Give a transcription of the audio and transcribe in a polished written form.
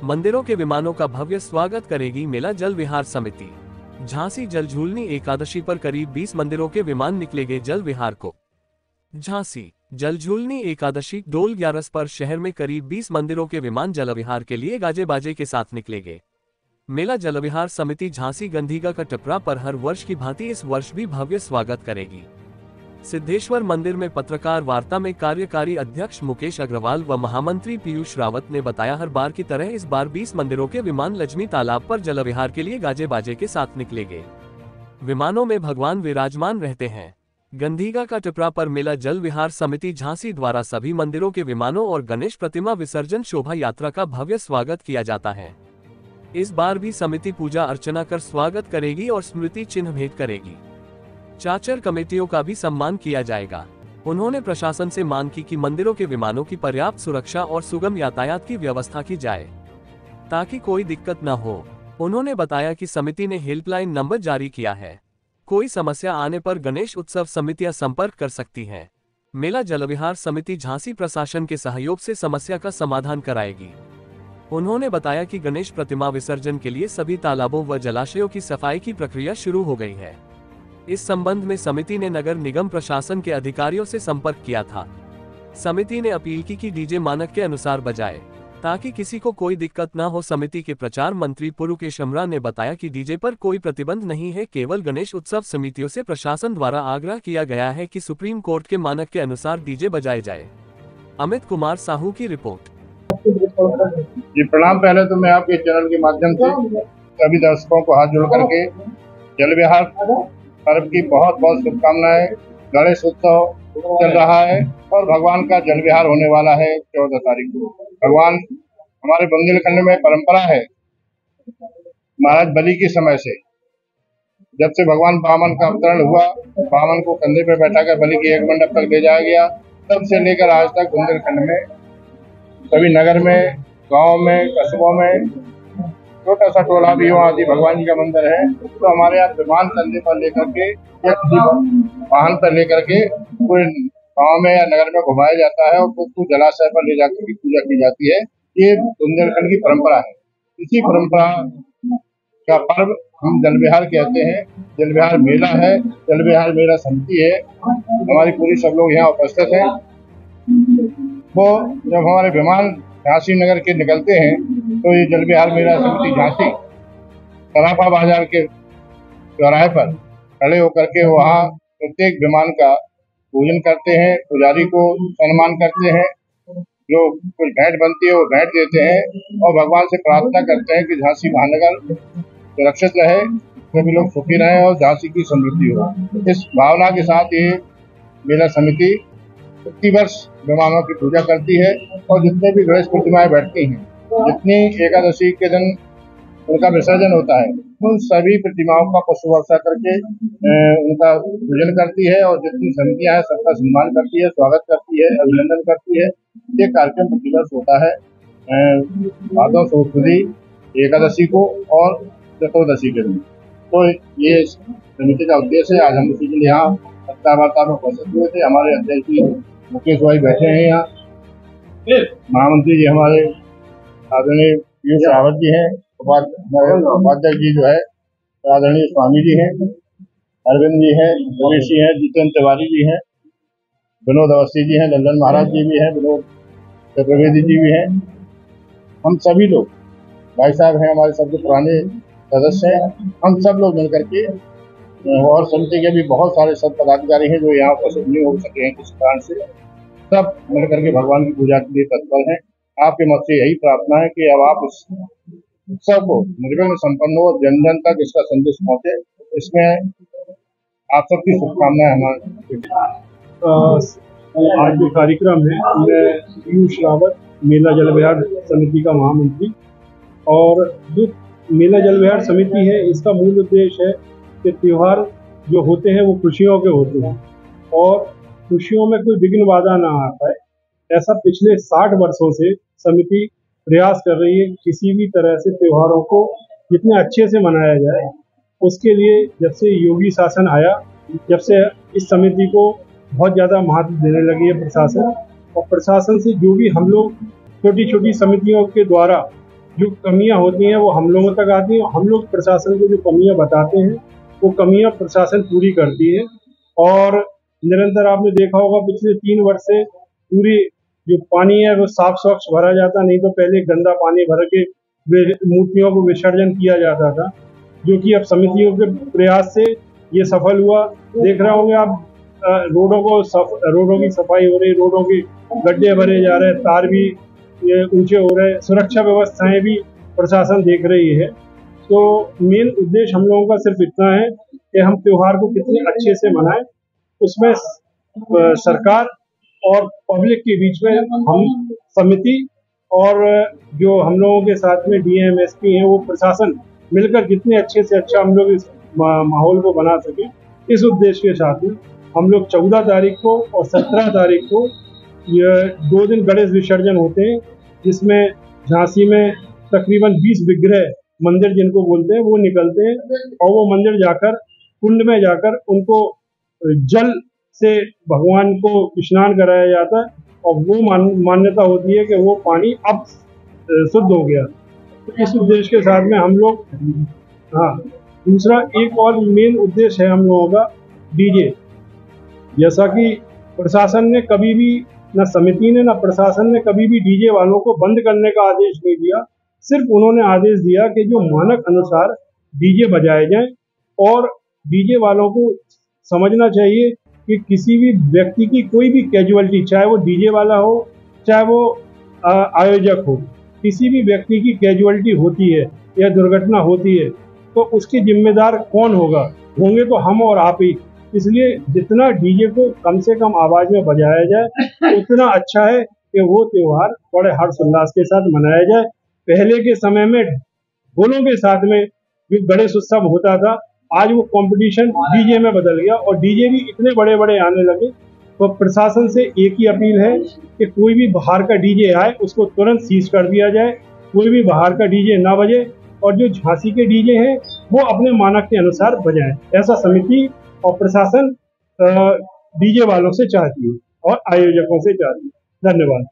मंदिरों के विमानों का भव्य स्वागत करेगी मेला जल विहार समिति। झांसी जलझूलनी एकादशी पर करीब 20 मंदिरों के विमान निकलेंगे जल विहार को। झांसी जलझूलनी एकादशी डोल 11 पर शहर में करीब 20 मंदिरों के विमान जल विहार के लिए गाजे बाजे के साथ निकलेंगे। मेला जल विहार समिति झांसी गंधीगा का टिपरा पर हर वर्ष की भांति इस वर्ष भी भव्य स्वागत करेगी। सिद्धेश्वर मंदिर में पत्रकार वार्ता में कार्यकारी अध्यक्ष मुकेश अग्रवाल व महामंत्री पीयूष रावत ने बताया, हर बार की तरह इस बार 20 मंदिरों के विमान लक्ष्मी तालाब पर जल विहार के लिए गाजे बाजे के साथ निकलेंगे। विमानों में भगवान विराजमान रहते हैं। गंधीगा का टिपरा पर मेला जल विहार समिति झांसी द्वारा सभी मंदिरों के विमानों और गणेश प्रतिमा विसर्जन शोभा यात्रा का भव्य स्वागत किया जाता है। इस बार भी समिति पूजा अर्चना कर स्वागत करेगी और स्मृति चिन्ह भेंट करेगी। चाचर कमेटियों का भी सम्मान किया जाएगा। उन्होंने प्रशासन से मांग की कि मंदिरों के विमानों की पर्याप्त सुरक्षा और सुगम यातायात की व्यवस्था की जाए ताकि कोई दिक्कत न हो। उन्होंने बताया कि समिति ने हेल्पलाइन नंबर जारी किया है, कोई समस्या आने पर गणेश उत्सव समितियां संपर्क कर सकती हैं। मेला जलविहार समिति झांसी प्रशासन के सहयोग से समस्या का समाधान कराएगी। उन्होंने बताया कि गणेश प्रतिमा विसर्जन के लिए सभी तालाबों व जलाशयों की सफाई की प्रक्रिया शुरू हो गई है। इस संबंध में समिति ने नगर निगम प्रशासन के अधिकारियों से संपर्क किया था। समिति ने अपील की कि डीजे मानक के अनुसार बजाए ताकि किसी को कोई दिक्कत न हो। समिति के प्रचार मंत्री पुरुकेश अमरा ने बताया कि डीजे पर कोई प्रतिबंध नहीं है, केवल गणेश उत्सव समितियों से प्रशासन द्वारा आग्रह किया गया है कि सुप्रीम कोर्ट के मानक के अनुसार डीजे बजाए जाए। अमित कुमार साहू की रिपोर्ट। जी प्रणाम। पहले तो मैं आपके चैनल के माध्यम से सभी दर्शकों को हाथ जोड़ करके जल विहार पर्व की बहुत बहुत शुभकामनाएं। गणेश उत्सव चल रहा है और भगवान का जल विहार होने वाला है 14 तारीख को। भगवान हमारे बुंदेलखंड में परंपरा है, महाराज बलि के समय से, जब से भगवान वामन का अवतरण हुआ, वामन को कंधे पर बैठाकर बलि के एक मंडप तक ले जाया गया, तब से लेकर आज तक बुंदेलखंड में सभी नगर में, गांव में, कस्बों में छोटा सा टोला भी वहाँ आदि भगवान जी का मंदिर है, तो हमारे यहाँ विमान कंधे पर लेकर के या किसी वाहन पर लेकर के पूरे गाँव में या नगर में घुमाया जाता है और उसको जलाशय पर ले जाकर के पूजा की जाती है। ये बुंदेलखंड की परंपरा है। इसी परंपरा का पर्व हम जल विहार कहते हैं। जल विहार मेला है, जल विहार मेला समिति है, हमारी पूरी सब लोग यहाँ उपस्थित हैं। वो जब हमारे विमान झांसी नगर के निकलते हैं तो ये जल विहार मेला समिति झांसी सराफा बाजार के चौराहे पर खड़े होकर के वहाँ प्रत्येक विमान का पूजन करते हैं, पुजारी को सम्मान करते हैं, जो कुछ भेंट बनती है वो भेंट देते हैं और भगवान से प्रार्थना करते हैं कि झांसी महानगर सुरक्षित रहे, सभी लोग सुखी रहें और झांसी की समृद्धि हो। इस भावना के साथ ये मेला समिति प्रति वर्ष विमानों की पूजा करती है और जितने भी गणेश प्रतिमाएं बैठती हैं, जितनी एकादशी के दिन उनका विसर्जन होता है, उन सभी प्रतिमाओं का पुष्प वर्षा करके उनका पूजन करती है और जितनी समितियां हैं सबका सम्मान करती है, स्वागत करती है, अभिनंदन करती है। ये कार्यक्रम प्रतिवर्ष होता है भादौ शुक्ल एकादशी को और चतुर्दशी के दिन। तो ये समिति का उद्देश्य है। आज हम इसी के लिए यहाँ वार्ता में उपस्थित हुए थे। हमारे अध्यक्ष जी मुकेश भाई बैठे हैं यहाँ, महामंत्री जी हमारे आदरणीय पीयूष रावत जी हैं, उपाध्यक्ष जी जो है आदरणीय स्वामी जी हैं, अरविंद जी हैं, रमेश जी हैं, जितेंद्र तिवारी जी हैं, विनोद अवस्थी जी हैं, लल्लन महाराज जी भी हैं, विनोद चतुर्वेदी जी भी हैं। हम सभी लोग, भाई साहब हैं हमारे सबसे पुराने सदस्य हैं, हम सब लोग मिलकर के और समिति के भी बहुत सारे सब पदाधिकारी हैं जो यहाँ उपस्थित नहीं हो सके हैं किसी कारण से, सब मिलकर के भगवान की पूजा के लिए तत्पर हैं। आपके मत से यही प्रार्थना है कि अब आप इस उत्सव को निर्विघ्न संपन्न हो, जन जन तक इसका संदेश पहुंचे, इसमें आप सबकी शुभकामनाएं हमारे। आज जो कार्यक्रम है मैं पीयूष रावत, मेला जल विहार समिति का महामंत्री, और जो मेला जल विहार समिति है इसका मूल उद्देश्य है कि त्योहार जो होते हैं वो खुशियों के होते हैं और खुशियों में कोई विघ्न बाधा ना आ पाए, ऐसा पिछले 60 वर्षों से समिति प्रयास कर रही है। किसी भी तरह से त्योहारों को जितने अच्छे से मनाया जाए, उसके लिए जब से योगी शासन आया, जब से इस समिति को बहुत ज़्यादा महत्व देने लगी है प्रशासन, और प्रशासन से जो भी हम लोग छोटी छोटी समितियों के द्वारा जो कमियां होती हैं वो हम लोगों तक आती हैं। हम लोग प्रशासन को जो कमियां बताते हैं वो कमियां प्रशासन पूरी करती है। और निरंतर आपने देखा होगा पिछले 3 वर्ष से पूरी जो पानी है वो साफ स्वच्छ भरा जाता, नहीं तो पहले गंदा पानी भर के मूर्तियों को विसर्जन किया जाता था, जो कि अब समितियों के प्रयास से ये सफल हुआ। देख रहे होंगे आप रोडों की सफाई हो रही, रोडों के गड्ढे भरे जा रहे हैं, तार भी ये ऊंचे हो रहे हैं, सुरक्षा व्यवस्थाएं भी प्रशासन देख रही है। तो मेन उद्देश्य हम लोगों का सिर्फ इतना है कि हम त्योहार को कितने अच्छे से मनाएं, उसमें सरकार और पब्लिक के बीच में हम समिति और जो हम लोगों के साथ में डीएम एसपी हैं वो प्रशासन मिलकर कितने अच्छे से अच्छा हम लोग इस माहौल को बना सके, इस उद्देश्य के साथ में हम लोग 14 तारीख को और 17 तारीख को ये 2 दिन गणेश विसर्जन होते हैं, जिसमें झांसी में तकरीबन 20 विग्रह मंदिर जिनको बोलते हैं वो निकलते हैं, और वो मंदिर जाकर कुंड में जाकर उनको जल से भगवान को स्नान कराया जाता है, और वो मान्यता होती है कि वो पानी अब शुद्ध हो गया। तो इस उद्देश्य के साथ में हम लोग, हाँ, दूसरा एक और मेन उद्देश्य है हम लोगों का डीजे। जैसा कि प्रशासन ने कभी भी, न समिति ने न प्रशासन ने कभी भी डीजे वालों को बंद करने का आदेश नहीं दिया, सिर्फ उन्होंने आदेश दिया कि जो मानक अनुसार डीजे बजाए जाएं, और डीजे वालों को समझना चाहिए कि किसी भी व्यक्ति की कोई भी कैजुअलिटी, चाहे वो डीजे वाला हो चाहे वो आयोजक हो, किसी भी व्यक्ति की कैजुअलिटी होती है या दुर्घटना होती है तो उसकी जिम्मेदार कौन होगा? होंगे तो हम और आप ही। इसलिए जितना डीजे को कम से कम आवाज में बजाया जाए उतना अच्छा है कि वो त्योहार बड़े हर्षोल्लास के साथ मनाया जाए। पहले के समय में ढोलों के साथ में जो गणेश उत्सव होता था, आज वो कंपटीशन डीजे में बदल गया, और डीजे भी इतने बड़े बड़े आने लगे। तो प्रशासन से एक ही अपील है कि कोई भी बाहर का डीजे आए उसको तुरंत सीज कर दिया जाए, कोई भी बाहर का डीजे ना बजे, और जो झांसी के डीजे हैं वो अपने मानक के अनुसार बजाएं। ऐसा समिति और प्रशासन डीजे वालों से चाहती है और आयोजकों से चाहती है। धन्यवाद।